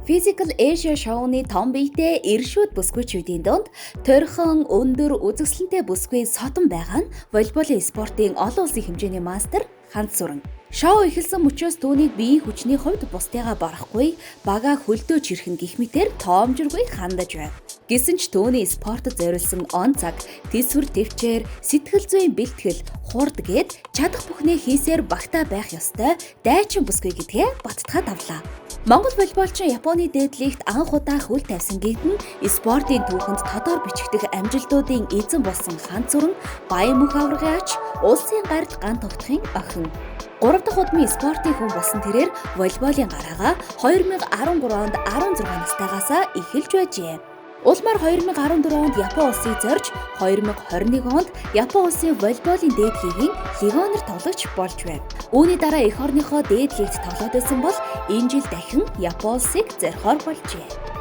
Physical Asia шоуны том биетэй иршүүд бүсгүйчүүдийн дунд тойрхон өндөр үзэсгэлэнтэй бүсгүй содон байгаа нь волейболын спортын олон улсын хэмжээний мастер Ханц Сүрэн. Шоу эхэлсэн мөчөөс түүнийг биеийн хүчний хувьд бусдыгаа барахгүй, багаа хөлдөөж ирэх нь гэх мэтээр тоомжиргүй хандаж байна. Гэсэн ч түүний спортод зориулсан он цаг, тэсвэр төвчээр, сэтгэл зүйн бэлтгэл, хурд гээд чадах бүхнээ хийсээр багтаа байх ёстой дайчин бүсгүй гэдгээ баттгахад авлаа. Монгол волейболчин Японы дээдлэгт анх удаа хөл тавьсан гэгдэн спортын түүхэнд тодор бичигдэх амжилтуудын эзэн болсон Ханц Сүрэн Баян мөнх аваргын ач, улсын гард ган тогтохын охин. 3 дахь удмын спортын хүн болсон тэрээр волейболын гараагаа 2013 онд 16 настайгаас эхэлж байжээ. Улмаар 2014 онд Япон улсыг зорж 2021 онд Япон улсын волейболын дээдлэгийн легионер тоглогч болж байна. Үүний дараа эх орныхоо дээдлэгт тоглоод байсан бол энэ жил дахин Япон улсыг зорихоор болжээ.